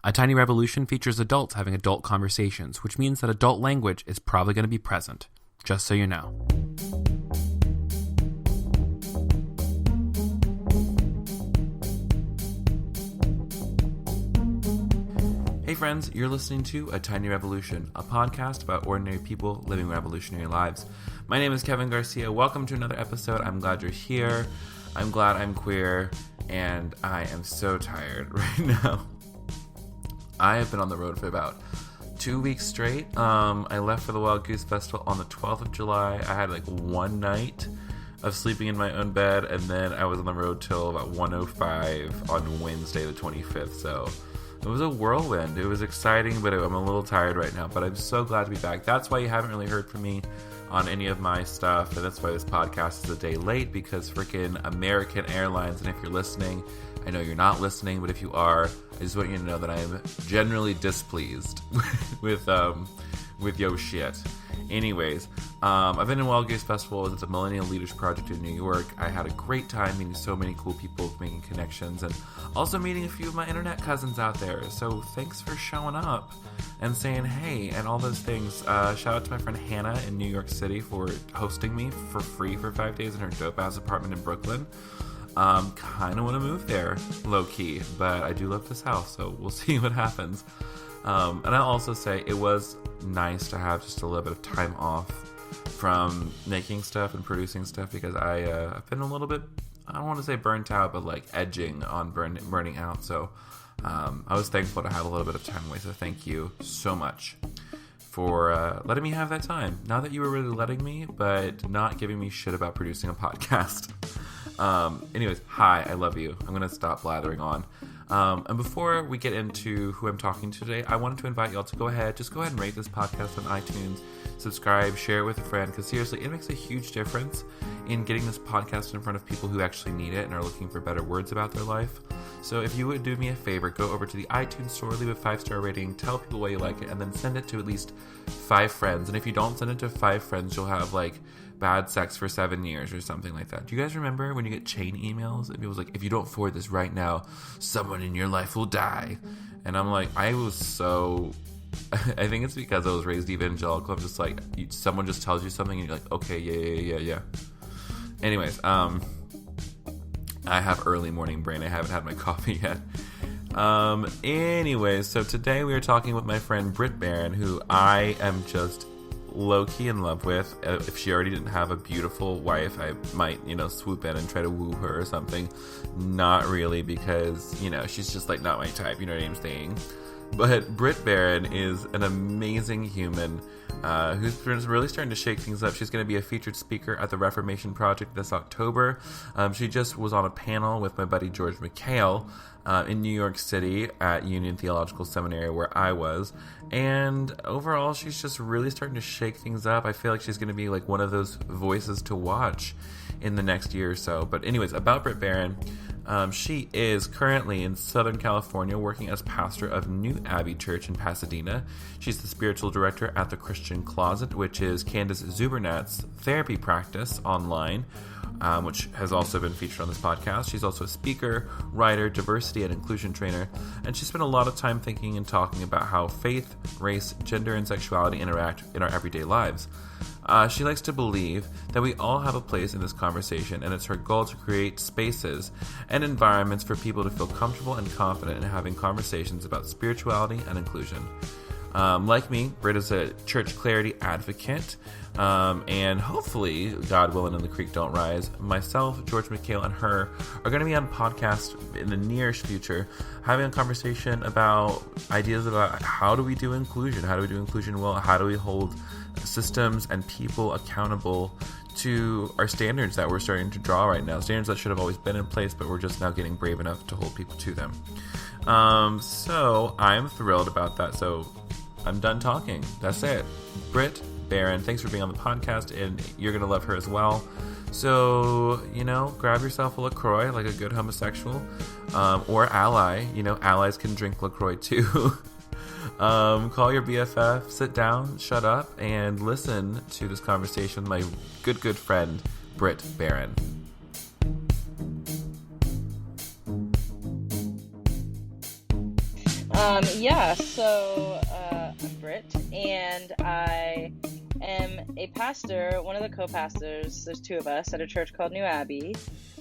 A Tiny Revolution features adults having adult conversations, which means that adult language is probably going to be present, just so you know. Hey friends, you're listening to A Tiny Revolution, a podcast about ordinary people living revolutionary lives. My name is Kevin Garcia. Welcome to another episode. I'm glad you're here. I'm glad I'm queer, and I am so tired right now. I have been on the road for about 2 weeks straight. I left for the Wild Goose Festival on the 12th of July. I had like one night of sleeping in my own bed, and then I was on the road till about 1:05 on Wednesday the 25th, so it was a whirlwind. It was exciting, but I'm a little tired right now, but I'm so glad to be back. That's why you haven't really heard from me on any of my stuff, and that's why this podcast is a day late, because freaking American Airlines, and if you're listening, I know you're not listening, but if you are, I just want you to know that I am generally displeased with yo shit. Anyways, I've been in Wild Goose Festival. It's a Millennial Leaders Project in New York. I had a great time meeting so many cool people, making connections, and also meeting a few of my internet cousins out there. So thanks for showing up and saying hey and all those things. Shout out to my friend Hannah in New York City for hosting me for free for 5 days in her dope-ass apartment in Brooklyn. Kind of want to move there, low-key, but I do love this house, so we'll see what happens. And I'll also say it was nice to have just a little bit of time off from making stuff and producing stuff, because I've been a little bit, I don't want to say burnt out, but like edging on burning out. So I was thankful to have a little bit of time away. So thank you so much for letting me have that time. Not that you were really letting me, but not giving me shit about producing a podcast. Anyways, hi, I love you. I'm going to stop blathering on. And before we get into who I'm talking to today, I wanted to invite y'all to go ahead and rate this podcast on iTunes, subscribe, share it with a friend, because seriously, it makes a huge difference in getting this podcast in front of people who actually need it and are looking for better words about their life. So if you would do me a favor, go over to the iTunes store, leave a 5-star rating, tell people why you like it, and then send it to at least 5 friends. And if you don't send it to 5 friends, you'll have like bad sex for 7 years or something like that. Do you guys remember when you get chain emails and people's like, if you don't forward this right now, someone in your life will die? And I'm like, I was so I think it's because I was raised evangelical. I'm just like, someone just tells you something and you're like, okay, yeah. Anyways, I have early morning brain. I haven't had my coffee yet. Anyways, so today we are talking with my friend Brit Barron, who I am just low-key in love with. If she already didn't have a beautiful wife, I might, swoop in and try to woo her or something. Not really, because, she's just like not my type, you know what I'm saying? But Brit Barron is an amazing human who's really starting to shake things up. She's going to be a featured speaker at the Reformation Project this October. She just was on a panel with my buddy George McHale in New York City at Union Theological Seminary, where I was. And overall, she's just really starting to shake things up. I feel like she's going to be like one of those voices to watch in the next year or so. But anyways, about Brit Barron, she is currently in Southern California working as pastor of New Abbey Church in Pasadena. She's the spiritual director at the Christian Closet, which is Candace Zubernat's therapy practice online, which has also been featured on this podcast. She's also a speaker, writer, diversity and inclusion trainer, and she spent a lot of time thinking and talking about how faith, race, gender, and sexuality interact in our everyday lives. She likes to believe that we all have a place in this conversation, and it's her goal to create spaces and environments for people to feel comfortable and confident in having conversations about spirituality and inclusion. Like me, Brit is a church clarity advocate, and hopefully, God willing and the creek don't rise, myself, George McHale, and her are going to be on podcast in the nearest future, having a conversation about ideas about how do we do inclusion well, how do we hold systems and people accountable to our standards that we're starting to draw right now, standards that should have always been in place, but we're just now getting brave enough to hold people to them. So I'm thrilled about that. So I'm done talking. That's it. Brit Barron, thanks for being on the podcast, and you're going to love her as well. So, grab yourself a LaCroix like a good homosexual, or ally. Allies can drink LaCroix too. Call your BFF, sit down, shut up, and listen to this conversation with my good friend, Brit Barron. I'm Brit, and I am a pastor, one of the co-pastors. There's two of us at a church called New Abbey.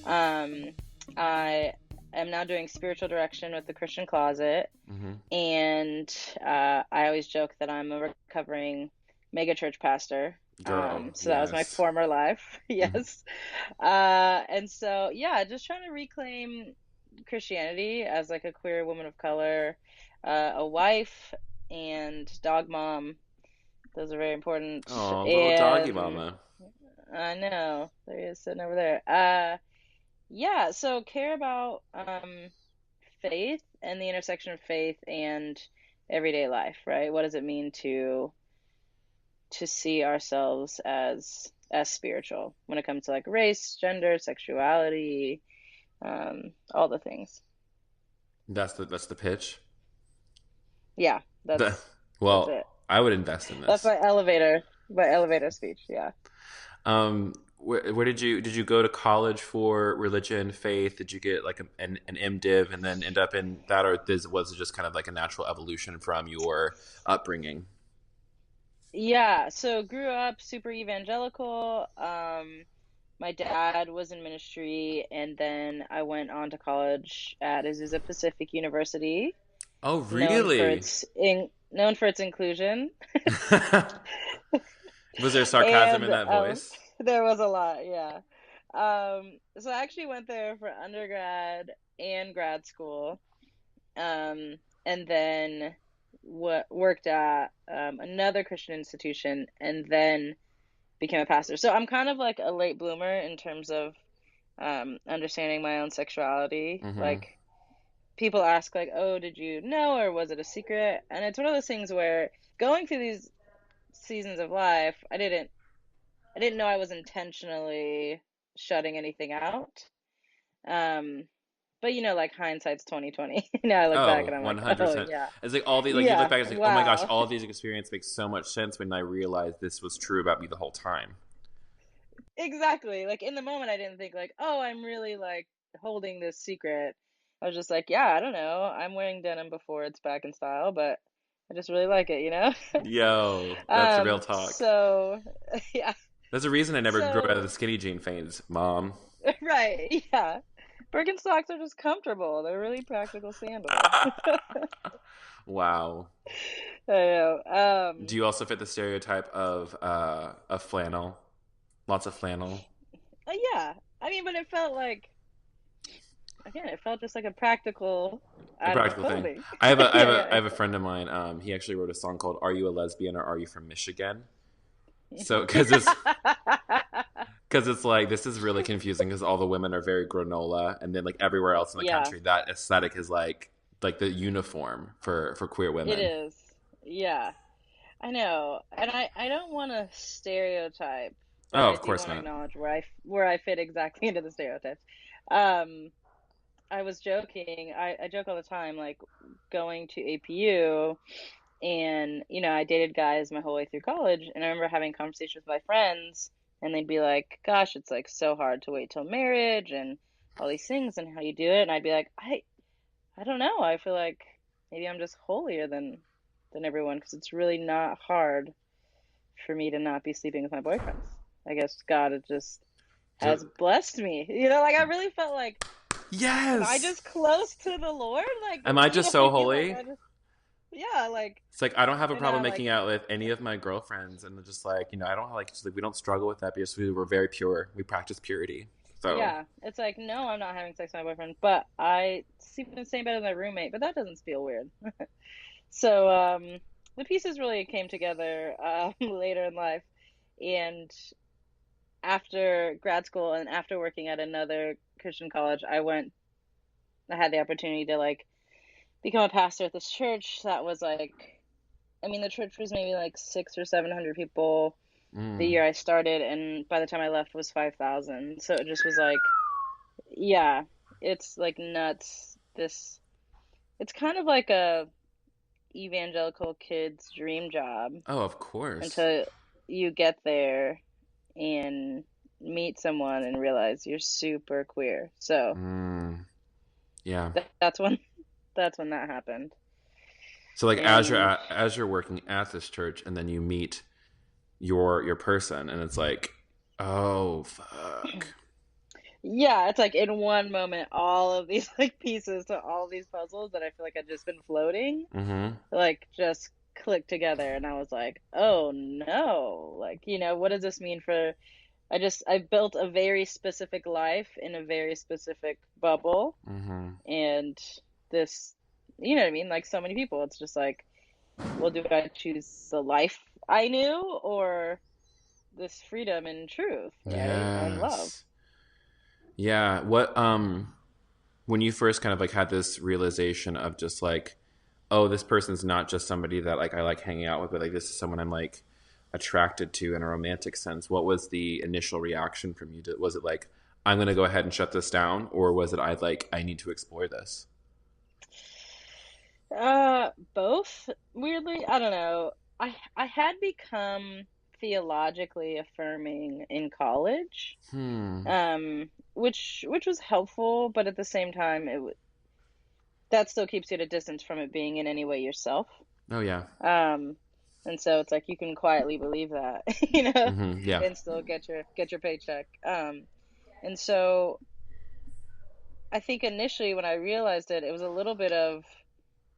I am now doing spiritual direction with the Christian Closet, and I always joke that I'm a recovering megachurch pastor. Girl, So that was my former life. Yes. Just trying to reclaim Christianity as like a queer woman of color, a wife, and dog mom. Those are very important. Oh, little doggy And mama. I know, there he is sitting over there. So care about faith and the intersection of faith and everyday life, right? What does it mean to see ourselves as spiritual when it comes to like race, gender, sexuality, all the things. That's the pitch. Yeah, that's it. I would invest in That's this. my elevator speech. Yeah. Where did you go to college for religion, faith? Did you get like an MDiv and then end up in that, or was it just kind of like a natural evolution from your upbringing? Yeah, so grew up super evangelical. My dad was in ministry, and then I went on to college at Azusa Pacific University, Oh, known for really? its inclusion. Was there sarcasm in And that voice? there was a lot, yeah. So I actually went there for undergrad and grad school, and then worked at another Christian institution, and then became a pastor. So I'm kind of like a late bloomer in terms of understanding my own sexuality. Like people ask like, "Oh, did you know, or was it a secret?" And it's one of those things where going through these seasons of life, I didn't know I was intentionally shutting anything out. But like hindsight's 2020. Now I look back Oh, and I'm like, oh 100%. yeah, It's like all the like you look yeah, back and it's like, oh my gosh, wow. all of these experiences make so much sense when I realized this was true about me the whole time. Exactly. Like in the moment, I didn't think like, oh, I'm really like holding this secret. I was just like, yeah, I don't know. I'm wearing denim before it's back in style, but I just really like it, you know? Yo, that's the real talk. So yeah. There's a reason I never grew out of So the skinny jean phase, Mom. right, yeah. Birkenstocks are just comfortable. They're really practical sandal. Wow. I know. Do you also fit the stereotype of flannel? Lots of flannel. Yeah. I mean, but it felt like again, it felt just like a practical A item of practical thing. clothing. I have a I have Yeah, a yeah, I have a friend of mine. He actually wrote a song called "Are You a Lesbian or Are You from Michigan?" So because it's like this is really confusing because all the women are very granola, and then like everywhere else in the yeah, country, that aesthetic is like the uniform for queer it women. is. Yeah, I know. And I don't want to stereotype, but Oh, I of do course want to not. acknowledge where I fit exactly into the stereotypes. Um, I was joking. I joke all the time, like going to APU, and I dated guys my whole way through college, and I remember having conversations with my friends, and they'd be like, "Gosh, it's like so hard to wait till marriage and all these things and how you do it." And I'd be like, I don't know. I feel like maybe I'm just holier than everyone because it's really not hard for me to not be sleeping with my boyfriends. I guess God has So, blessed me. Like I really felt like, am I yes. just close to the Lord? Like, Am I you know just what so I mean? Like holy? I just, yeah, like, It's like I don't have a and problem now making like, out with any of my girlfriends, and they're just like I don't like just, like, we don't struggle with that because we're very pure. We practice purity. So yeah, it's like, no, I'm not having sex with my boyfriend, but I sleep in the same bed as my roommate, but that doesn't feel weird. So, the pieces really came together later in life, and after grad school and after working at another Christian college, I had the opportunity to like become a pastor at this church that was like, I mean, the church was maybe like 600 or 700 people the mm, year I started, and by the time I left it was 5,000. So it just was like, yeah, it's like nuts. It's kind of like a evangelical kid's dream job oh, of course. until you get there and meet someone and realize you're super queer. So Mm, yeah. that's when that happened. So like And as you're working at this church, and then you meet your person, and it's like, oh fuck. yeah, it's like in one moment, all of these like pieces to all these puzzles that I feel like had just been floating, Mm-hmm. like just clicked together. And I was like, oh no, like, what does this mean for, I built a very specific life in a very specific bubble. Mm-hmm. And this, you know what I mean? Like so many people, it's just like, well, do I choose the life I knew or this freedom and truth, right? And love. Yes. Yeah. What when you first kind of like had this realization of just like, oh, this person's not just somebody that like I like hanging out with, but like this is someone I'm like attracted to in a romantic sense. What was the initial reaction from you? Was it like, I'm going to go ahead and shut this down, or was it I need to explore this? Both, weirdly. I don't know. I had become theologically affirming in college, Hmm. which was helpful, but at the same time, that still keeps you at a distance from it being in any way yourself. Oh yeah. Um, and so it's like you can quietly believe that, Mm-hmm. Yeah. and still get your paycheck. And so I think initially when I realized it, it was a little bit of,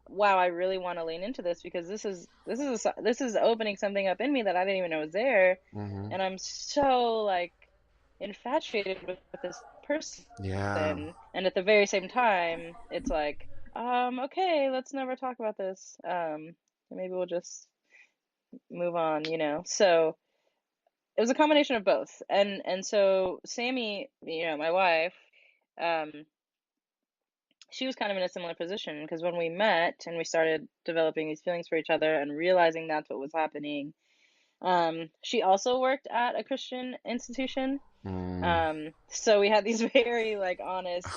wow, I really want to lean into this because this is opening something up in me that I didn't even know was there, Mm-hmm. and I'm so like infatuated with this person, Yeah. and at the very same time, it's like, okay, let's never talk about this. Maybe we'll just move on. So it was a combination of both, and so Sammy, my wife, um, she was kind of in a similar position because when we met and we started developing these feelings for each other and realizing that's what was happening, she also worked at a Christian institution. Mm. So we had these very like honest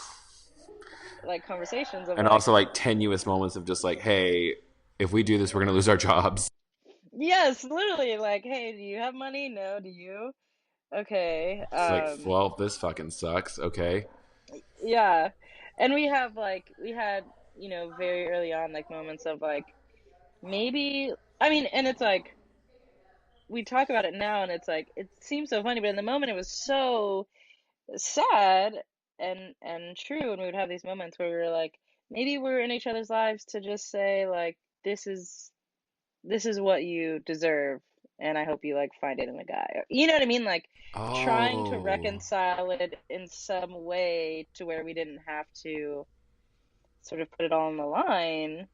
like conversations of And like, also like tenuous moments of just like, hey, if we do this, we're gonna lose our jobs. yes, literally like, hey, do you have money? No, do you? Okay. It's like, well, this fucking sucks. Okay. Yeah. And we had, very early on like moments of like maybe, I mean, and it's like we talk about it now and it's like it seems so funny, but in the moment it was so sad and true, and we would have these moments where we were like, maybe we're in each other's lives to just say like, this is what you deserve, and I hope you like find it in a guy. You know what I mean? Like trying to Oh. reconcile it in some way to where we didn't have to sort of put it all on the line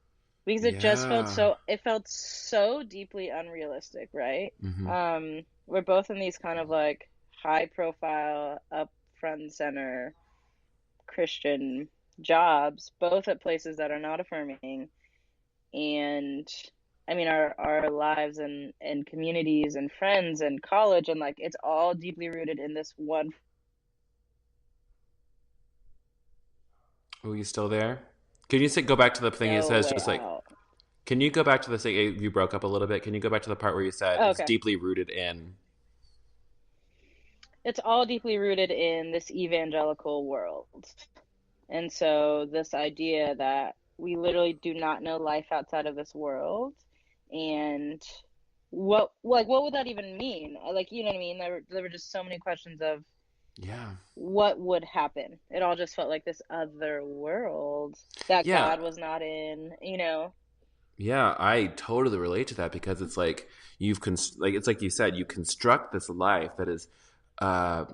because Yeah. it felt so deeply unrealistic, right? Mm-hmm. We're both in these kind of like high profile, up front and center Christian jobs, both at places that are not affirming. And I mean, our lives and communities and friends and college, and like it's all deeply rooted in this one. Oh, you still there? Can you go back to the thing it No says way just like, out. can you go back to the thing you broke up a little bit? Can you go back to the part where you said Oh, it's okay. deeply rooted in? It's all deeply rooted in this evangelical world. And so this idea that we literally do not know life outside of this world, and what would that even mean? Like, you know what I mean? There were just so many questions of Yeah. what would happen. It all just felt like this other world that Yeah. God was not in. Yeah, I totally relate to that because it's like like it's like you said, you construct this life that is uh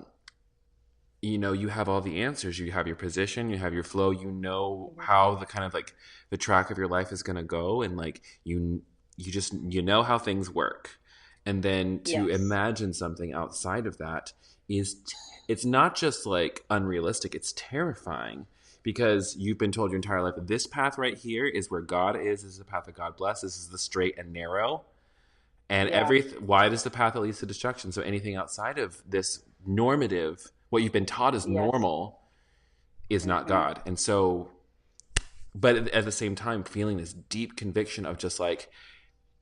you have all the answers. You have your position, you have your flow, you know Mhm. how the kind of like the track of your life is going to go, and like you know how things work. And then to Yes. imagine something outside of that it's not just like unrealistic, it's terrifying because you've been told your entire life that this path right here is where God is. This is the path that God blesses. This is the straight and narrow. And Yeah. wide is the path that leads to destruction. So anything outside of this normative, what you've been taught is Yes. normal, is not Hmm. God. And so, but at the same time, feeling this deep conviction of just like,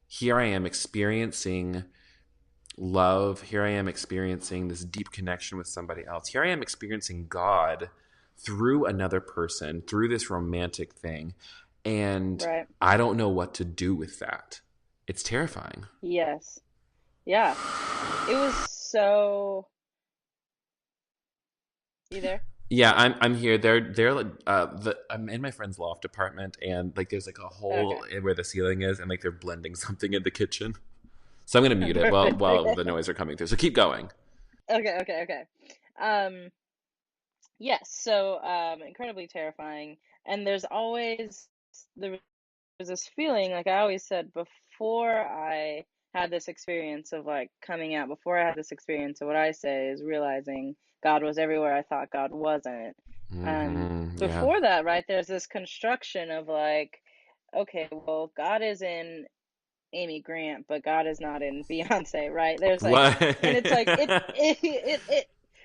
here I am experiencing love. Here I am experiencing this deep connection with somebody else. Here I am experiencing God through another person, through this romantic thing. And Right. I don't know what to do with that. It's terrifying. Yes. Yeah. It was so. You there? Yeah, I'm here. They're like I'm in my friend's loft apartment, and like there's like a hole Okay. where the ceiling is, and like they're blending something in the kitchen. So I'm gonna mute it while the noise are coming through. So keep going. Okay. Okay. Okay. Um. Yes. So, incredibly terrifying. And there was this feeling, like I always said, before I had this experience of like coming out, before I had this experience of what I say is realizing God was everywhere I thought God wasn't. Yeah. Before that, right, there's this construction of like, okay, well, God is in Amy Grant, but God is not in Beyonce, right? There's like, What? and it's like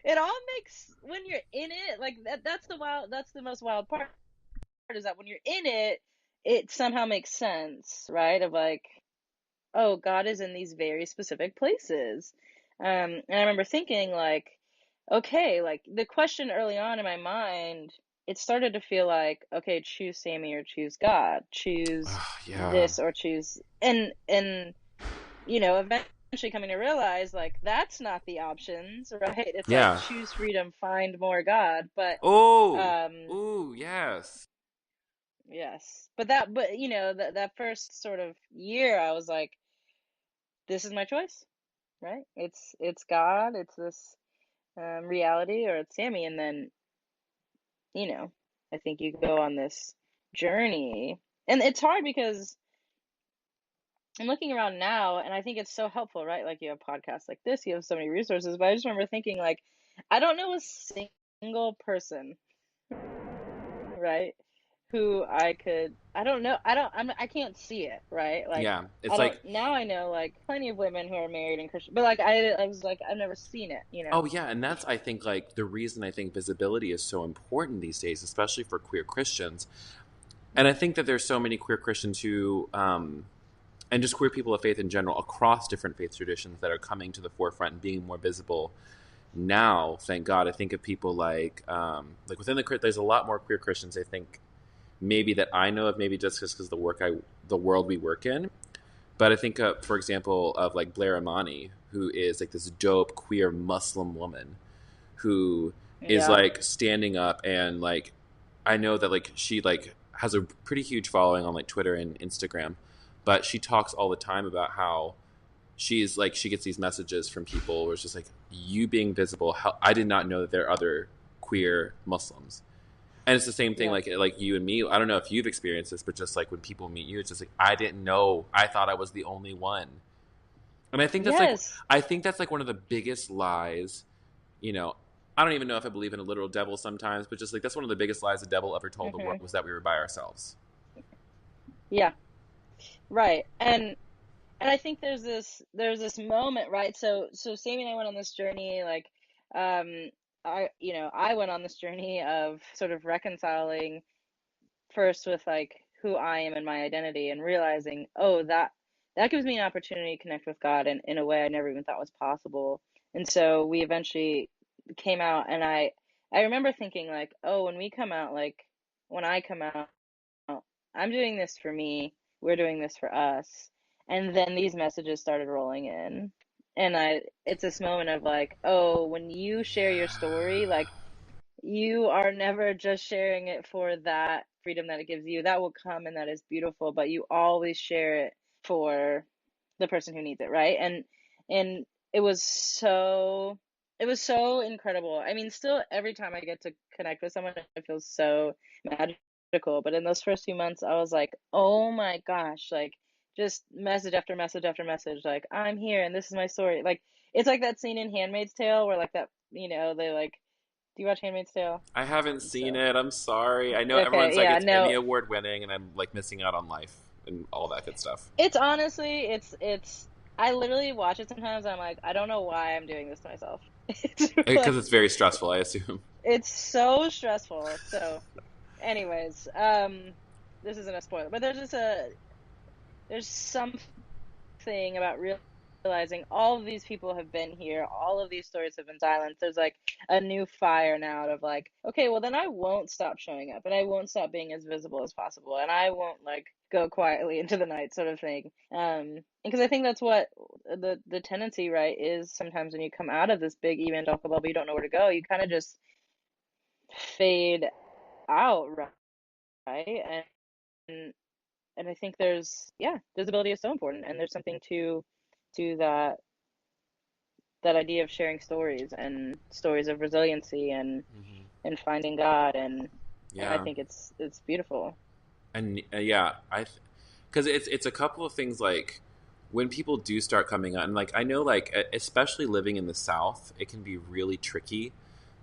it all makes when you're in it, like that's the most wild part is that when you're in it, it somehow makes sense, right? Of like, oh, God is in these very specific places. And I remember thinking like, okay, like the question early on in my mind, it started to feel like, okay, choose Sammy or choose God, choose Yeah. this or choose, and eventually coming to realize like that's not the options, right? It's like Yeah. choose freedom, find more God, but Oh. um Ooh, yes. yes. But that first sort of year I was like, this is my choice, right? It's God, it's this reality, or it's Sammy. And then, you know, I think you go on this journey. And it's hard because I'm looking around now and I think it's so helpful, right? Like you have podcasts like this, you have so many resources, but I just remember thinking like I don't know a single person, right? Who I don't know, I can't see it, right? Like Yeah. I It's don't like, now I know like plenty of women who are married and Christian, but like I was like I've never seen it. oh yeah, and that's I think like the reason I think visibility is so important these days, especially for queer Christians. And I think that there's so many queer Christians who and just queer people of faith in general across different faith traditions that are coming to the forefront and being more visible now. Thank God. I think of people like within there's a lot more queer Christians. I think maybe that I know of, maybe just because the world we work in. But I think, for example, of like Blair Imani, who is like this dope queer Muslim woman who is Yeah. like standing up and like I know that like she like has a pretty huge following on like Twitter and Instagram, but she talks all the time about how she's like she gets these messages from people where it's just like you being visible. How I did not know that there are other queer Muslims, and it's the same thing Yeah. like you and me. I don't know if you've experienced this, but just like when people meet you, it's just like I didn't know. I thought I was the only one, and Yes. I think that's like one of the biggest lies. You know, I don't even know if I believe in a literal devil sometimes, but just like that's one of the biggest lies the devil ever told the world Hmm. was that we were by ourselves. Yeah. Right. And I think there's this moment, right? So Sammy and I went on this journey, like um I went on this journey of sort of reconciling first with like who I am and my identity, and realizing, oh, that gives me an opportunity to connect with God in a way I never even thought was possible. And so we eventually came out, and I remember thinking like, oh, when I come out, I'm doing this for me. We're doing this for us. And then these messages started rolling in. And it's this moment of like, oh, when you share your story, Yeah. like you are never just sharing it for that freedom that it gives you. That will come and that is beautiful, but you always share it for the person who needs it, right? And it was so it was so incredible. I mean, still every time I get to connect with someone, it feels so magical. But in those first few months, I was like, oh my gosh, like just message after message after message, like I'm here and this is my story. Like it's like that scene in Handmaid's Tale where like that, they like, do you watch Handmaid's Tale? I haven't seen So, it. I'm sorry. I know everyone's okay, like yeah, it's Emmy no, award winning, and I'm like missing out on life and all that good stuff. it's honestly, I literally watch it sometimes. I'm like, I don't know why I'm doing this to myself. It's Because like, it's very stressful, I assume. it's so stressful. So, anyways, this isn't a spoiler, but there's something about realizing all of these people have been here, all of these stories have been silenced. There's like a new fire now of like, okay, well then I won't stop showing up and I won't stop being as visible as possible and I won't like go quietly into the night sort of thing. Because I think that's what the tendency, right, is sometimes when you come out of this big evangelical bubble, you don't know where to go. You kind of just fade out, right? And and I think visibility is so important, and there's something to that idea of sharing stories and stories of resiliency Hmm. and finding God, and I Yeah. think it's beautiful. And yeah, because it's a couple of things like when people do start coming out, and like I know, like especially living in the South, it can be really tricky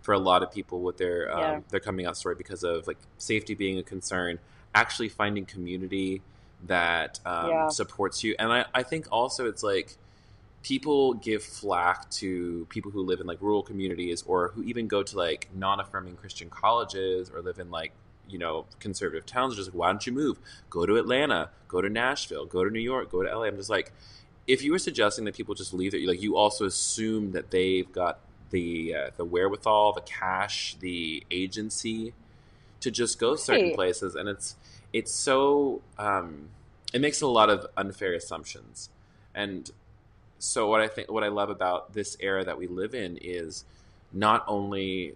for a lot of people with Yeah, their coming out story because of like safety being a concern, actually finding community that yeah, supports you, and I think also it's like people give flack to people who live in like rural communities or who even go to like non-affirming Christian colleges or live in like conservative towns. Just like, why don't you move? Go to Atlanta, go to Nashville, go to New York, go to LA. I'm just like, if you were suggesting that people just leave it, like you also assume that they've got the wherewithal, the cash, the agency to just go certain right. places, and it's so it makes a lot of unfair assumptions. And so what I love about this era that we live in is not only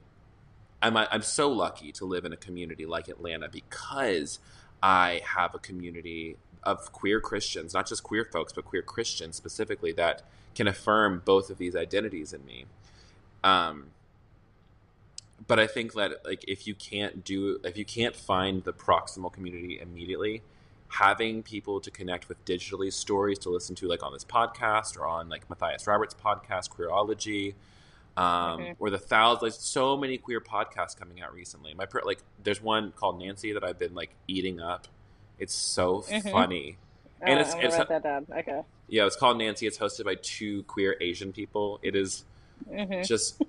I'm so lucky to live in a community like Atlanta because I have a community of queer Christians, not just queer folks, but queer Christians specifically that can affirm both of these identities in me. Um, but I think that like if you can't find the proximal community immediately, having people to connect with digitally, stories to listen to like on this podcast or on like Matthias Roberts' podcast Queerology, Hmm. or the thousands, like so many queer podcasts coming out recently. Like there's one called Nancy that I've been like eating up. It's so Hmm. funny, and I'm gonna write that down. Okay. yeah, it's called Nancy. It's hosted by two queer Asian people. It is Hmm. just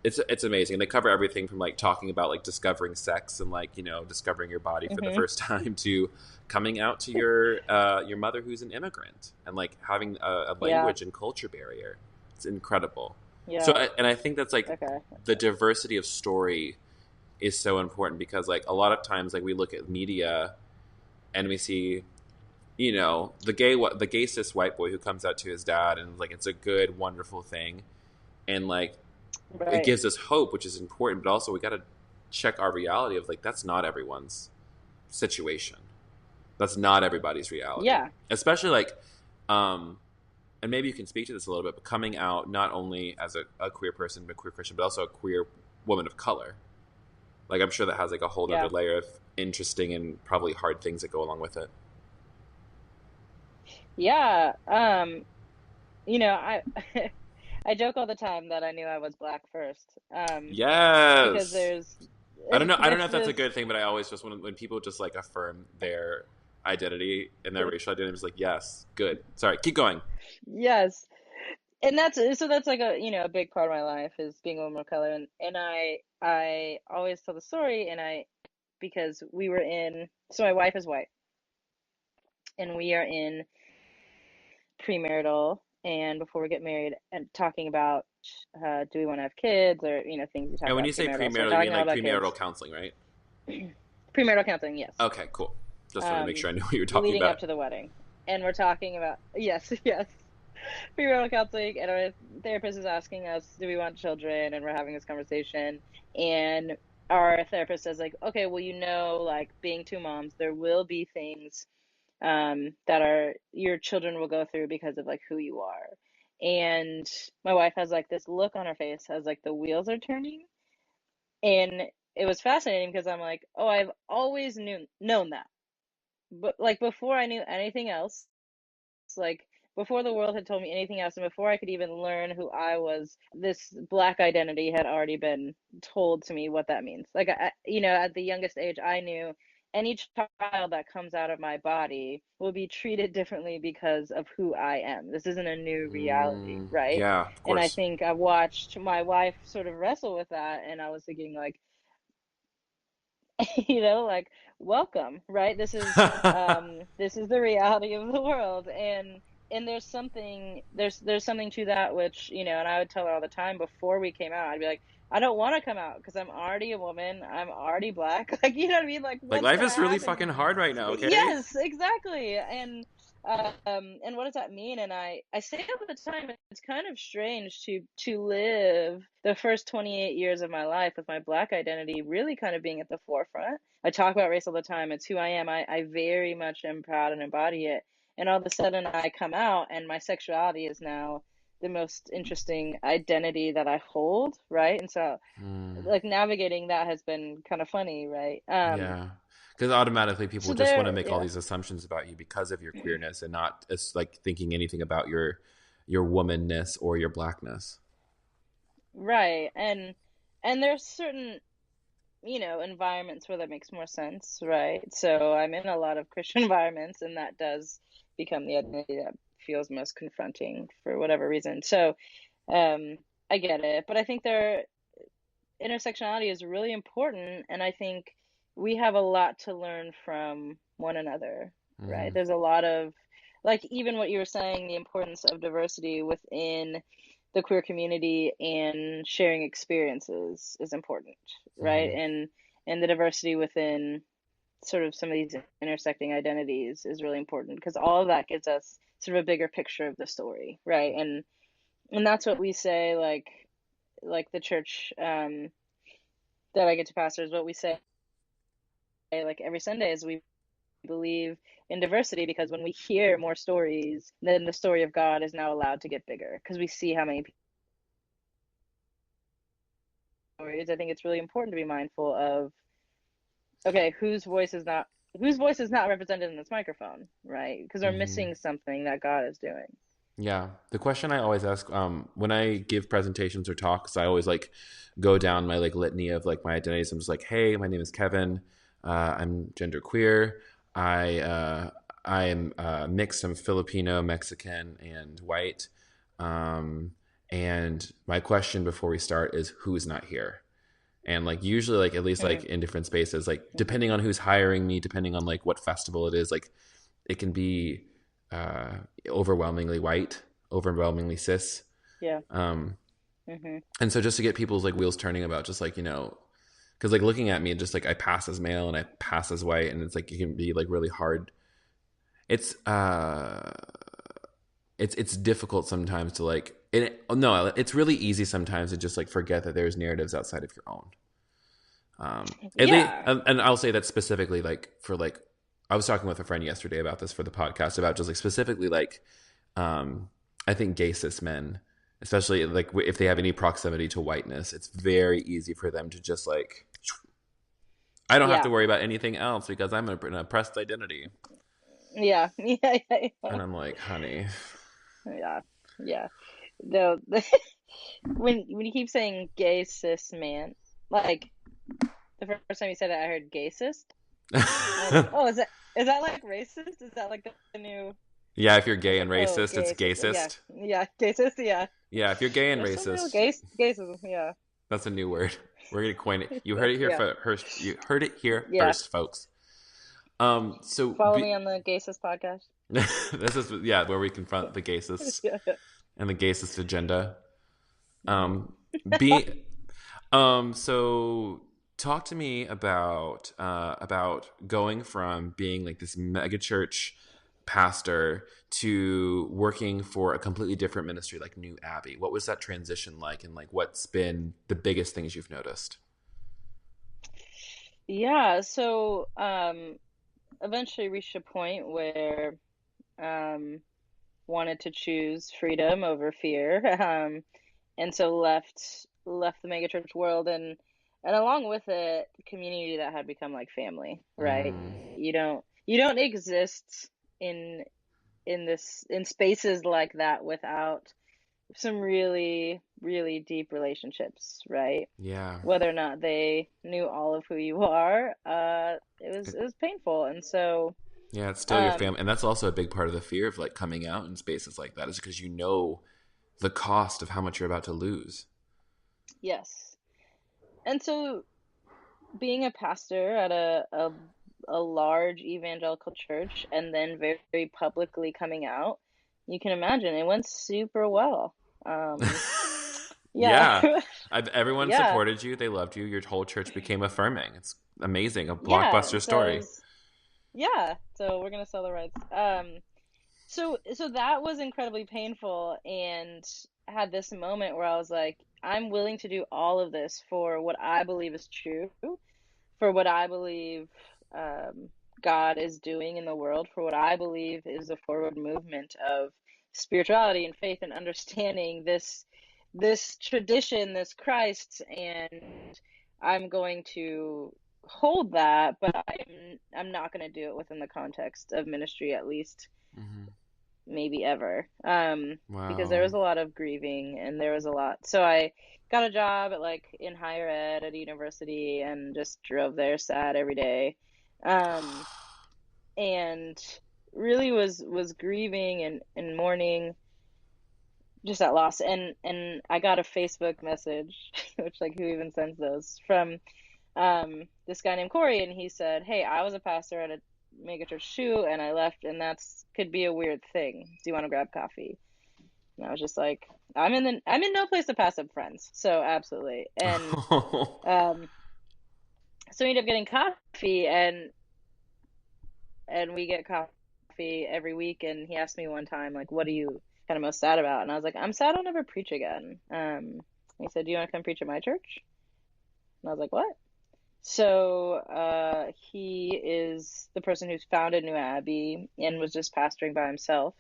it's amazing. They cover everything from like talking about like discovering sex and like discovering your body for the Hmm. first time to coming out to your mother who's an immigrant and like having a Yeah, language and culture barrier. It's incredible. So yeah. and I think that's like Okay. the diversity of story is so important because like a lot of times like we look at media and we see the gay cis white boy who comes out to his dad and like it's a good wonderful thing and like it Right. gives us hope, which is important, but also we got to check our reality of like that's not everyone's situation. That's not everybody's reality. Yeah. Especially like and maybe you can speak to this a little bit, but coming out not only as a queer person, but queer Christian, but also a queer woman of color. Like I'm sure that has like a whole other Yeah. layer of interesting and probably hard things that go along with it. Yeah. I I joke all the time that I knew I was black first. Because Yes. there's I don't know there's if that's a this good thing, but I always just when people just like affirm their identity and their racial identity, I'm just like, yes, good. Sorry, keep going. yes. And that's like a big part of my life is being a woman of color, and I always tell the story, and I because we were in so my wife is white and we are in premarital and before we get married and talking about do we want to have kids or things you talk And when about you say premarital, so we're premarital, you mean talking all like about premarital kids. counseling, right? Premarital counseling, yes. Okay, cool. Just wanted to make um sure I knew what you were talking Leading up about. to the wedding, and we're talking about yes, yes, premarital counseling, and our therapist is asking us do we want children, and we're having this conversation, and our therapist says like, okay, well, like being two moms, there will be things that are your children will go through because of like who you are. And my wife has like this look on her face as like the wheels are turning. And it was fascinating because I'm like, oh, I've always known that. But like before I knew anything else, like before the world had told me anything else, and before I could even learn who I was, this black identity had already been told to me what that means. Like, at the youngest age, I knew any child that comes out of my body will be treated differently because of who I am. This isn't a new reality, right? Yeah, of And I course. think I watched my wife sort of wrestle with that, and I was thinking, like, like welcome, right? This is the reality of the world, and there's something to that, which, and I would tell her all the time before we came out. I'd be like, I don't want to come out because I'm already a woman, I'm already black. Like, you know what I mean? Like, Like, what's life gonna is really happen to fucking me? hard right now, okay? Yes, exactly. And what does that mean? And I say all the time, it's kind of strange to live the first 28 years of my life with my black identity really kind of being at the forefront. I talk about race all the time. It's who I am. I very much am proud and embody it. And all of a sudden I come out and my sexuality is now the most interesting identity that I hold, right? And so Mm, like navigating that has been kind of funny, right? yeah. Because automatically people So just want to there, make all yeah. these assumptions about you because of your queerness and not as like thinking anything about your womanness or your blackness. Right. And there's certain, environments where that makes more sense, right? So I'm in a lot of Christian environments, and that does become the identity that feels most confronting for whatever reason. So, um, I get it, but I think intersectionality is really important, and I think we have a lot to learn from one another, right? Mm, There's a lot of, like, even what you were saying, the importance of diversity within the queer community and sharing experiences is important, right? mm, And the diversity within sort of some of these intersecting identities is really important because all of that gives us sort of a bigger picture of the story, right? And that's what we say, like the church that I get to pastor is what we say like every Sunday is we believe in diversity because when we hear more stories, then the story of God is now allowed to get bigger because we see how many stories. I think it's really important to be mindful of, okay, whose voice is not represented in this microphone, right? Because we're mm. missing something that God is doing. Yeah. The question I always ask when I give presentations or talks, I always like go down my like litany of like my identities. I'm just like, hey, my name is Kevin. I'm genderqueer. I I am mixed. I'm Filipino, Mexican, and white. Um, and my question before we start is, who is not here? And like usually, like at least like Mm, in different spaces, like mm-hmm. depending on who's hiring me, depending on like what festival it is, like it can be uh, overwhelmingly white, overwhelmingly cis. Yeah. Um, Mm-hmm. and so just to get people's like wheels turning about just like, because like looking at me, just like I pass as male and I pass as white, and it's like it can be like really hard. It's it's difficult sometimes to like no, it's really easy sometimes to just like forget that there's narratives outside of your own. At least, Yeah. and I'll say that specifically, like for like, I was talking with a friend yesterday about this for the podcast about just like specifically like, um, I think gay cis men, especially like if they have any proximity to whiteness, it's very easy for them to just like, I don't have to Yeah. worry about anything else because I'm an oppressed identity, Yeah. Yeah. Yeah. and I'm like, honey, Yeah. Yeah. Though when you keep saying gay cis man, like the first time you said it, I heard gay cis. And I was like, oh, is that like racist? Is that like the new? yeah, if you're I was gay and like, oh, racist, it's gay cis. Yeah, gayist. yeah, gay cis. Yeah, Yeah, if you're gay and there's some real racist, gaysism. Yeah, that's a new word. We're gonna coin it. You heard it here yeah, first. You heard it here yeah. first, folks. So Follow me on the gay cis podcast. this is yeah where we confront the gaysist Yeah. and the gaysist agenda. Hmm. Um, be so talk to me about going from being like this megachurch pastor to working for a completely different ministry like New Abbey. What was that transition like, and like what's been the biggest things you've noticed? Yeah. So, eventually reached a point where um wanted to choose freedom over fear. And so left the megachurch world and along with it community that had become like family, right? Mm, You don't exist in in spaces like that without some really really deep relationships, right? yeah. Whether or not they knew all of who you are, it was painful. And so Yeah, it's still your um family, and that's also a big part of the fear of like coming out in spaces like that is because you know the cost of how much you're about to lose. yes. And so being a pastor at a large evangelical church and then very, very publicly coming out you can imagine it went super well. Yeah. Yeah. Everyone Yeah. supported you. They loved you. Your whole church became affirming. It's amazing. A Yeah. blockbuster So it story. was, yeah. So we're gonna sell the rights. So that was incredibly painful, and had this moment where I was like, I'm willing to do all of this for what I believe is true, for what I believe um, God is doing in the world, for what I believe is the forward movement of spirituality and faith and understanding this tradition, this Christ, and I'm going to hold that, but I'm not going to do it within the context of ministry, at least Hmm. maybe ever. Because there Wow. was a lot of grieving and there was a lot. So I got a job at like in higher ed at a university and just drove there sad every day. Um, and really was grieving and mourning just that loss. And I got a Facebook message, which like who even sends those, from this guy named Corey, and he said, "Hey, I was a pastor at a megachurch too, and I left, and that's could be a weird thing. Do you want to grab coffee?" And I was just like, I'm in no place to pass up friends, so absolutely. And um, so we ended up getting coffee, and we get coffee every week. And he asked me one time, like, "What are you kind of most sad about?" And I was like, "I'm sad I'll never preach again." He said, "Do you want to come preach at my church?" And I was like, "What?" So he is the person who's founded New Abbey and was just pastoring by himself.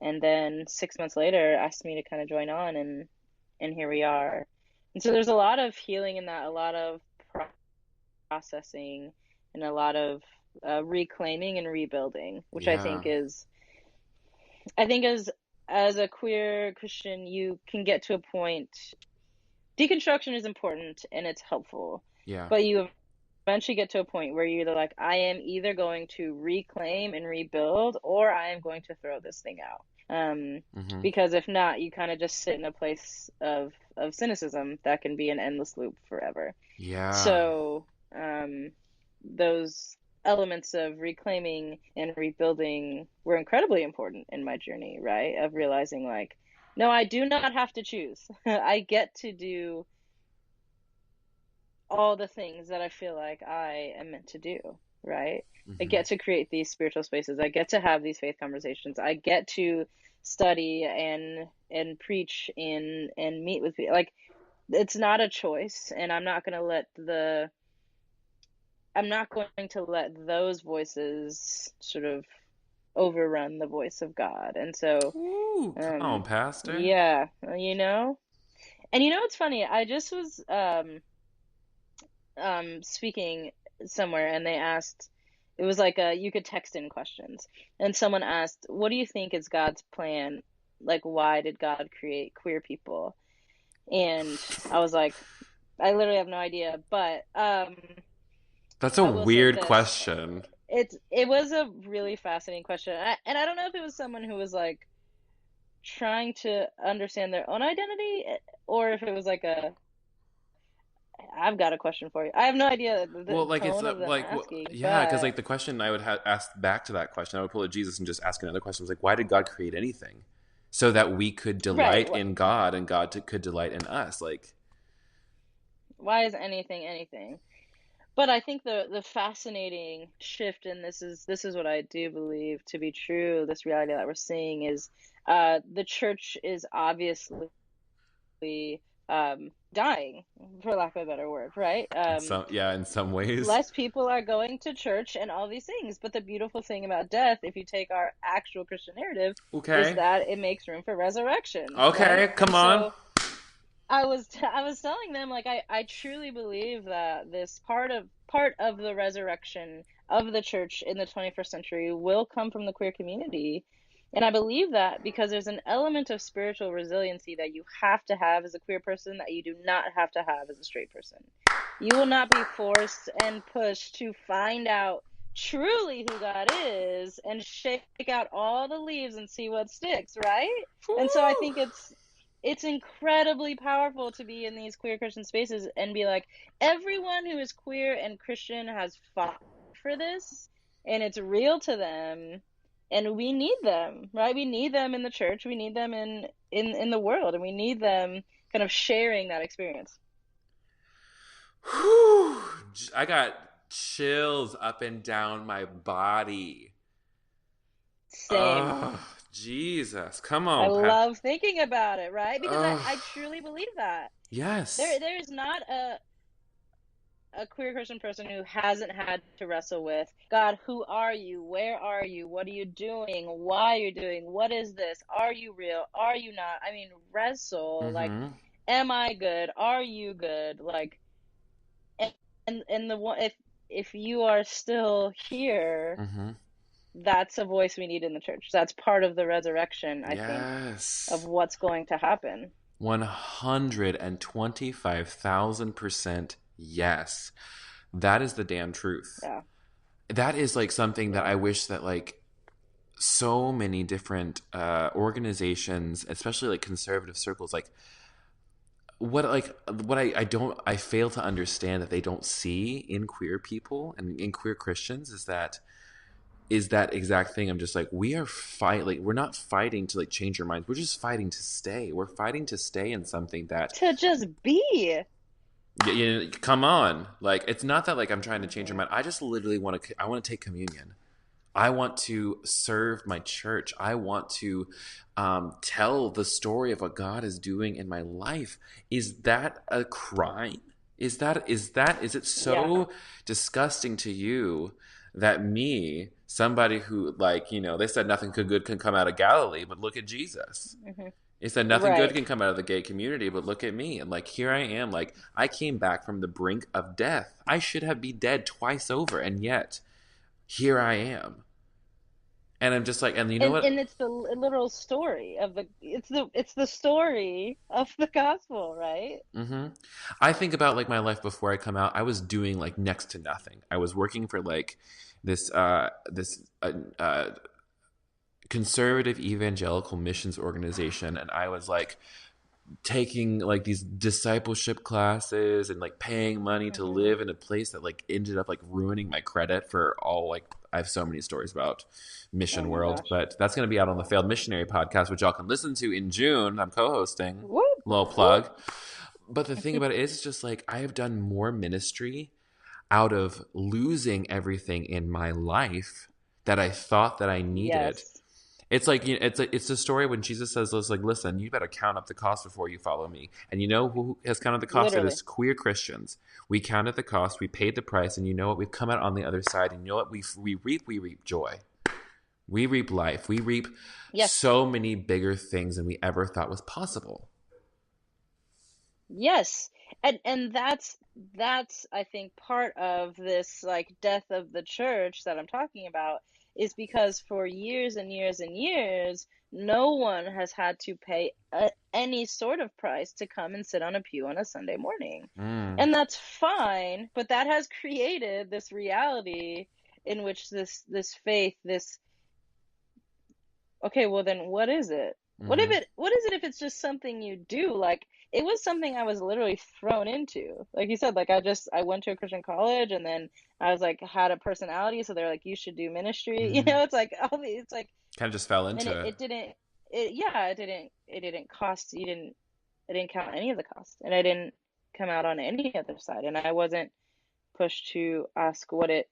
And then 6 months later, asked me to kind of join on, and here we are. And so there's a lot of healing in that, a lot of processing, and a lot of reclaiming and rebuilding, which Yeah. I think as a queer Christian, you can get to a point. Deconstruction is important and it's helpful, Yeah. but you eventually get to a point where you're either like, I am either going to reclaim and rebuild, or I am going to throw this thing out. Hmm. Because if not, you kind of just sit in a place of cynicism that can be an endless loop forever. Yeah. So, those elements of reclaiming and rebuilding were incredibly important in my journey, right? Of realizing, like, no, I do not have to choose. I get to do all the things that I feel like I am meant to do, right? I Hmm. get to create these spiritual spaces. I get to have these faith conversations. I get to study and preach and meet with people. Like, it's not a choice, and I'm not going to let those voices sort of overrun the voice of God. And so, Ooh, come on, Pastor. yeah, and it's funny. I just was speaking somewhere, and they asked, it was like you could text in questions, and someone asked, what do you think is God's plan? Like, why did God create queer people? And I was like, I literally have no idea, but That's a I will say weird this. question. It was a really fascinating question. And I don't know if it was someone who was like trying to understand their own identity, or if it was like I've got a question for you. I have no idea Well, the like it's tone of them like, asking, yeah, because like but the question I would ask back to that question, I would pull at Jesus and just ask another question. Was like, why did God create anything? So that we could right, delight in God and God could delight in us. Like, why is anything anything? But I think the fascinating shift, and this is what I do believe to be true, this reality that we're seeing is the church is obviously dying, for lack of a better word, right? in some ways. Less people are going to church and all these things. But the beautiful thing about death, if you take our actual Christian narrative, is Okay. that it makes room for resurrection, right? Okay, come And on. so I was telling them, like, I truly believe that this part of the resurrection of the church in the 21st century will come from the queer community. And I believe that because there's an element of spiritual resiliency that you have to have as a queer person that you do not have to have as a straight person. You will not be forced and pushed to find out truly who God is and shake out all the leaves and see what sticks, right? And so I Woo! think it's incredibly powerful to be in these queer Christian spaces and be like, everyone who is queer and Christian has fought for this, and it's real to them. and we need them, right? We need them in the church. We need them in the world, and we need them kind of sharing that experience. Whew. I got chills up and down my body. Same. Oh, Jesus. Come I on, Pat. love thinking about it, right? Because Oh, I truly believe that. yes. There's not a queer Christian person who hasn't had to wrestle with, God, who are you? Where are you? What are you doing? Why are you doing? What is this? Are you real? Are you not? I mean, wrestle, like, Mm-hmm. am I good? Are you good? Like, and the one, if you are still here, Mm-hmm. that's a voice we need in the church. That's part of the resurrection, I think, of Yes. what's going to happen. 125,000% yes. That is the damn truth. Yeah. That is like something that Yeah. I wish that like so many different organizations, especially like conservative circles, what I fail to understand that they don't see in queer people and in queer Christians is that exact thing. I'm just like, we're not fighting to like change our minds. We're just fighting to stay. We're fighting to stay in something that, To just be. come on. Like, it's not that like I'm trying to change your Mm-hmm. mind. I just literally I want to take communion. I want to serve my church. I want to tell the story of what God is doing in my life. Is that a crime? Is it Yeah. so disgusting to you that me, somebody who like, they said nothing good can come out of Galilee, but look at Jesus. Mm-hmm. It said nothing good Right. can come out of the gay community, but look at me. And like, here I am. Like, I came back from the brink of death. I should have been dead twice over. And yet here I am. And I'm just like, and you know And what? it's the literal story of the story of the gospel, right? hmm I think about like my life before I come out. I was doing like next to nothing. I was working for like this conservative evangelical missions organization, and I was like taking like these discipleship classes and like paying money to Mm-hmm. live in a place that like ended up like ruining my credit for all like I have so many stories about Oh Mission my World, gosh. but that's going to be out on the Failed Missionary podcast, which y'all can listen to in June. I'm co-hosting. Whoop, Little whoop. plug. But the thing about it is, it's just like I have done more ministry out of losing everything in my life that I thought that I needed. Yes. It's like it's the story when Jesus says, like, listen, you better count up the cost before you follow me. And you know who has counted the cost? It Literally. is queer Christians. We counted the cost, we paid the price, and you know what? We've come out on the other side, and you know what? We reap joy. We reap life. We reap Yes. so many bigger things than we ever thought was possible. Yes. And that's I think part of this like death of the church that I'm talking about is because for years and years and years no one has had to pay any sort of price to come and sit on a pew on a Sunday morning. Mm, And that's fine, but that has created this reality in which this faith, this okay, well then what is it? mm-hmm, What is it if it's just something you do? Like it was something I was literally thrown into. Like you said, like I went to a Christian college and then I was like had a personality, so they're like you should do ministry. You mm-hmm. know, it's like it's like Kind of just fell and into it. it didn't it didn't cost it didn't count any of the cost. And I didn't come out on any other side. And I wasn't pushed to ask what it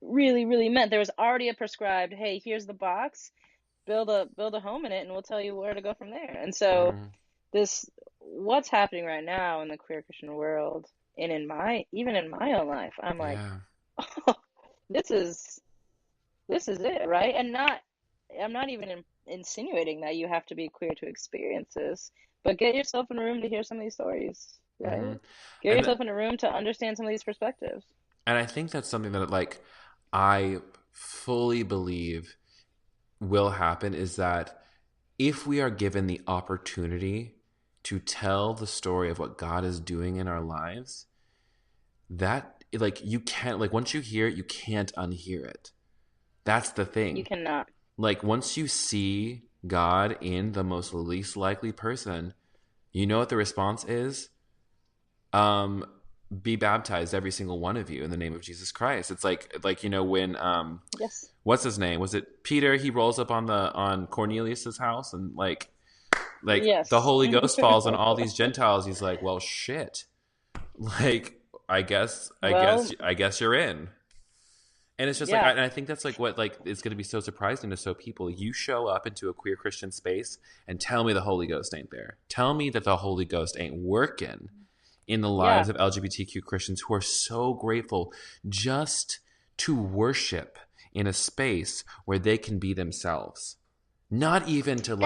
really, really meant. There was already a prescribed, hey, here's the box, build a home in it and we'll tell you where to go from there. And so Mm, this what's happening right now in the queer Christian world and in my even in my own life, I'm like, yeah. oh, this is it, right? And not I'm not even insinuating that you have to be queer to experience this, but get yourself in a room to hear some of these stories, Mm-hmm. right? Get And yourself in a room to understand some of these perspectives. and I think that's something that like I fully believe will happen is that if we are given the opportunity to tell the story of what God is doing in our lives, that like you can't like once you hear it, you can't unhear it. That's the You thing. cannot. Like once you see God in the most least likely person, you know what the response is? Um be baptized every single one of you in the name of Jesus Christ. It's like when Yes. what's his name? Was it Peter? He rolls up on Cornelius's house, and like the Yes. Holy Ghost falls on all these Gentiles. He's like, well, shit. Like, Well, I guess you're in. And it's just like, yeah. and I think that's like what like is going to be so surprising to so people. You show up into a queer Christian space and tell me the Holy Ghost ain't there. Tell me that the Holy Ghost ain't working in the Yeah. lives of LGBTQ Christians who are so grateful just to worship in a space where they can be themselves. Not even to And,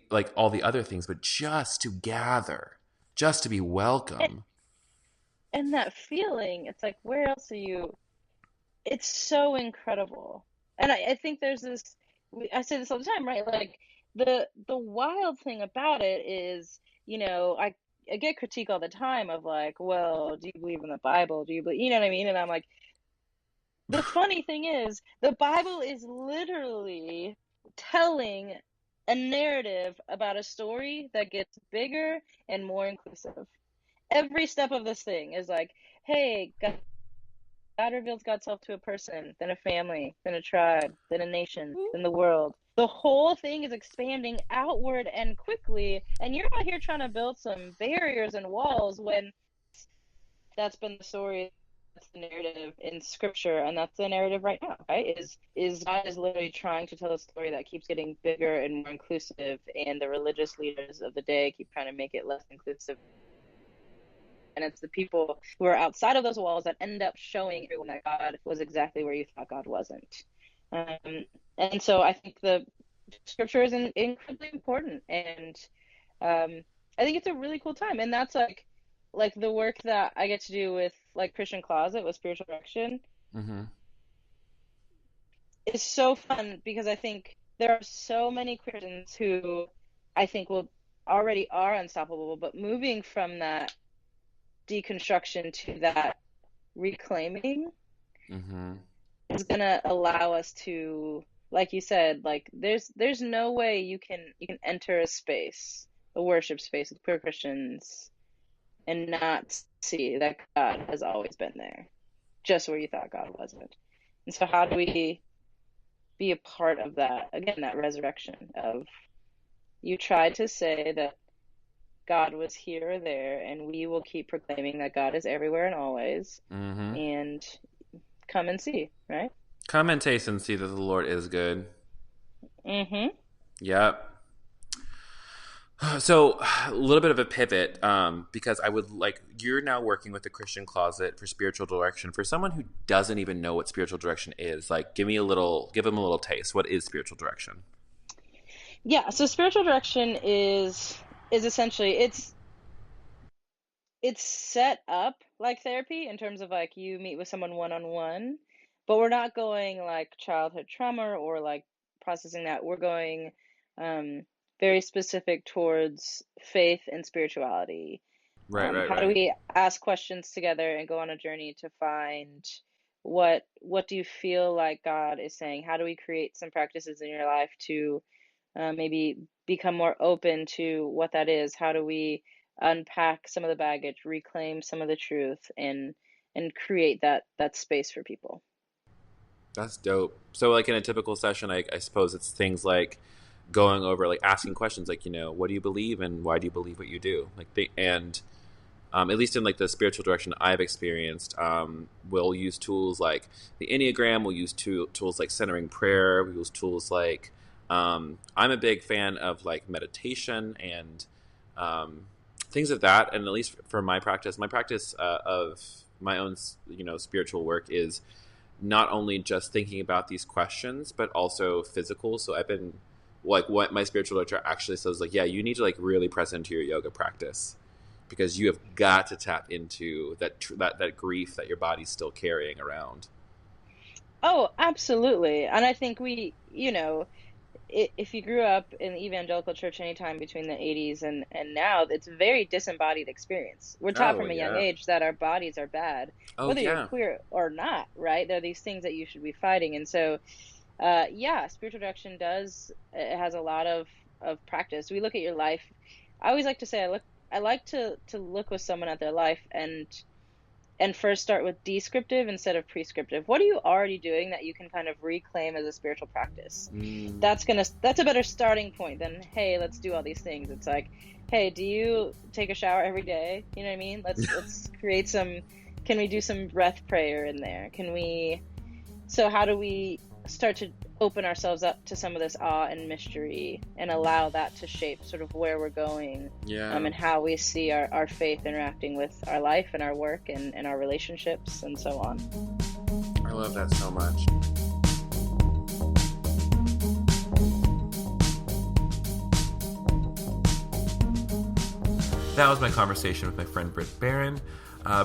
like all the other things, but just to gather, just to be and welcome. and that feeling, it's like, where else are you? It's so incredible. And I think there's this, I say this all the time, right? Like the wild thing about it is, I get critique all the time of like, well, do you believe in the Bible? Do you believe, you know what I mean? And I'm like, the funny thing is, the Bible is literally telling a narrative about a story that gets bigger and more inclusive. Every step of this thing is like, hey, God reveals God's self to a person, then a family, then a tribe, then a nation, then the world. The whole thing is expanding outward and quickly, and you're out here trying to build some barriers and walls when that's been the story, that's the narrative in scripture, and that's the narrative right now, right? Is God is literally trying to tell a story that keeps getting bigger and more inclusive, and the religious leaders of the day keep trying to make it less inclusive. And it's the people who are outside of those walls that end up showing everyone that God was exactly where you thought God wasn't. And so I think the scripture is incredibly important, and I think it's a really cool time. And that's like the work that I get to do with like Christian Closet with spiritual direction Mm-hmm. is so fun because I think there are so many Christians who I think will already are unstoppable, but moving from that deconstruction to that reclaiming Mm-hmm. is gonna allow us to, like you said, like there's no way you can enter a space, a worship space with queer Christians and not see that God has always been there, just where you thought God wasn't. And so how do we be a part of that, again, that resurrection of, you tried to say that God was here or there, and we will keep proclaiming that God is everywhere and always, Mm-hmm. and come and see, right? Come and taste and see that the Lord is good. Mm-hmm. Yep. So a little bit of a pivot, because I would like you're now working with the Christian Closet for spiritual direction. For someone who doesn't even know what spiritual direction is, like give them a little taste. What is spiritual direction? Yeah, so spiritual direction is essentially it's set up like therapy in terms of like you meet with someone one on one, but we're not going like childhood trauma or like processing that. We're going um, very specific towards faith and spirituality. Right, right, How do right. we ask questions together and go on a journey to find what do you feel like God is saying? How do we create some practices in your life to maybe become more open to what that is? How do we unpack some of the baggage, reclaim some of the truth, and create that space for people? That's dope. So like in a typical session, I suppose it's things like going over like asking questions like what do you believe and why do you believe what you do and at least in like the spiritual direction I've experienced, we'll use tools like the Enneagram. We'll use tools like centering prayer. We use tools like I'm a big fan of like meditation and things of that. And at least for my practice of my own spiritual work is not only just thinking about these questions but also physical. So I've been like what my spiritual director actually says, like, yeah, you need to like really press into your yoga practice because you have got to tap into that grief that your body's still carrying around. Oh, absolutely. And I think if you grew up in the evangelical church anytime between the 80s and now, it's a very disembodied experience. We're taught Oh from a young yeah. age that our bodies are bad, Oh whether you're yeah. queer or not, right? There are these things that you should be fighting. And so, yeah, spiritual direction it has a lot of practice. We look at your life. I always like to say, I like to look with someone at their life and and first start with descriptive instead of prescriptive. What are you already doing that you can kind of reclaim as a spiritual practice? That's a better starting point than, hey, let's do all these things. It's like, hey, do you take a shower every day? You know what I mean? Let's create some. Can we do some breath prayer in there? So how do we start to open ourselves up to some of this awe and mystery and allow that to shape sort of where we're going, and how we see our faith interacting with our life and our work and our relationships and so on. I love that so much. That was my conversation with my friend Brit Barron.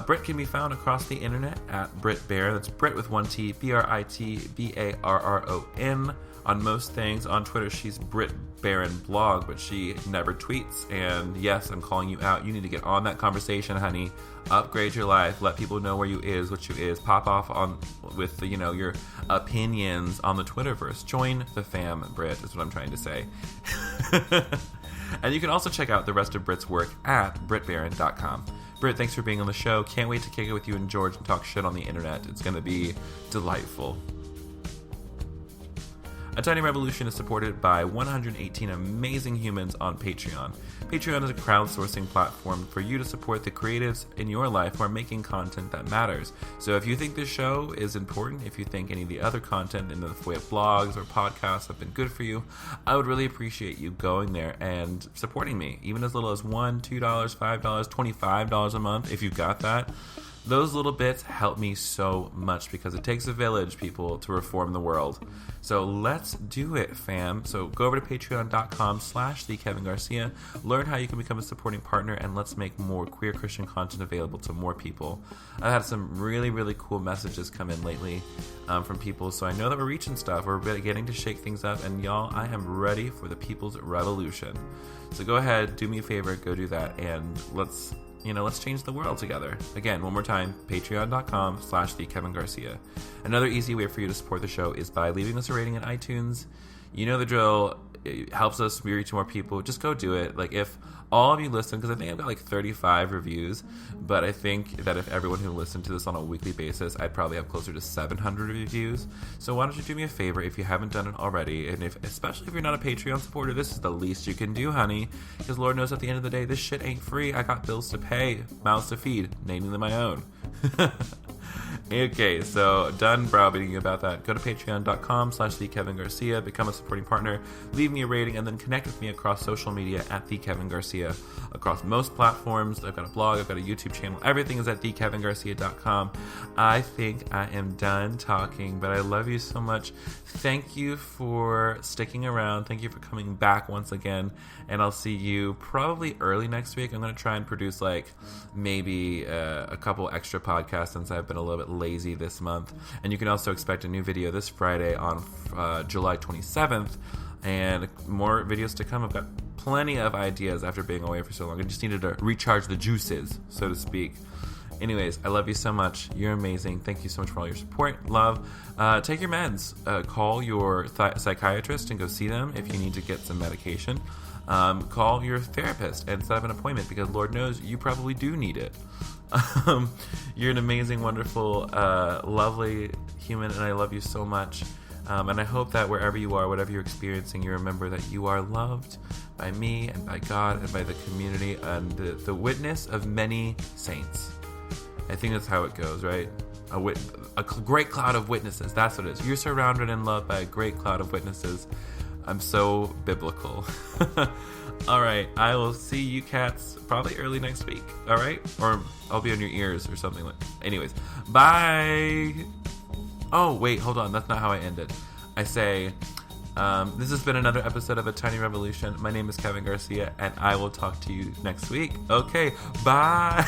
Brit can be found across the internet at Brit Barron. That's Brit with one T, BritBarron. On most things. On Twitter, she's Brit Barron Blog, but she never tweets. And yes, I'm calling you out. You need to get on that conversation, honey. Upgrade your life. Let people know where you is, what you is. Pop off on with the, your opinions on the Twitterverse. Join the fam, Brit, is what I'm trying to say. And you can also check out the rest of Brit's work at BritBarron.com. Brit, thanks for being on the show. Can't wait to kick it with you and George and talk shit on the internet. It's going to be delightful. A Tiny Revolution is supported by 118 amazing humans on Patreon. Patreon is a crowdsourcing platform for you to support the creatives in your life who are making content that matters. So if you think this show is important, if you think any of the other content in the way of blogs or podcasts have been good for you, I would really appreciate you going there and supporting me, even as little as $1, $2, $5, $25 a month, if you've got that. Those little bits help me so much because it takes a village, people, to reform the world. So let's do it, fam. So go over to patreon.com/TheKevinGarcia. Learn how you can become a supporting partner, and let's make more queer Christian content available to more people. I've had some really, really cool messages come in lately from people, so I know that we're reaching stuff. We're getting to shake things up, and y'all, I am ready for the people's revolution. So go ahead, do me a favor, go do that, and let's change the world together. Again, one more time, patreon.com/TheKevinGarcia. Another easy way for you to support the show is by leaving us a rating in iTunes. You know the drill. It helps us reach more people. Just go do it. Like, if all of you listen, because I think I've got like 35 reviews, but I think that if everyone who listened to this on a weekly basis, I'd probably have closer to 700 reviews. So why don't you do me a favor if you haven't done it already, and especially if you're not a Patreon supporter, this is the least you can do, honey, because Lord knows at the end of the day, this shit ain't free. I got bills to pay, mouths to feed, naming them my own. Okay, so done browbeating you about that. Go to patreon.com/TheKevinGarcia, become a supporting partner, leave me a rating, and then connect with me across social media at TheKevinGarcia. Across most platforms, I've got a blog, I've got a YouTube channel, everything is at TheKevinGarcia.com. I think I am done talking, but I love you so much. Thank you for sticking around. Thank you for coming back once again, and I'll see you probably early next week. I'm going to try and produce maybe a couple extra podcasts since I've been a little bit lazy this month. And you can also expect a new video this Friday on July 27th, and more videos to come. I've got plenty of ideas after being away for so long. I just needed to recharge the juices, so to speak. Anyways, I love you so much. You're amazing. Thank you so much for all your support. Love. Take your meds. Call your psychiatrist and go see them if you need to get some medication. Call your therapist and set up an appointment, because Lord knows you probably do need it. You're an amazing, wonderful, lovely human, and I love you so much. And I hope that wherever you are, whatever you're experiencing, you remember that you are loved by me and by God and by the community and the witness of many saints. I think that's how it goes, right? A great cloud of witnesses. That's what it is. You're surrounded in love by a great cloud of witnesses. I'm so biblical. All right. I will see you cats probably early next week. All right? Or I'll be on your ears or something like that. Anyways, bye. Oh, wait, hold on. That's not how I end it. I say, this has been another episode of A Tiny Revolution. My name is Kevin Garcia, and I will talk to you next week. Okay, bye.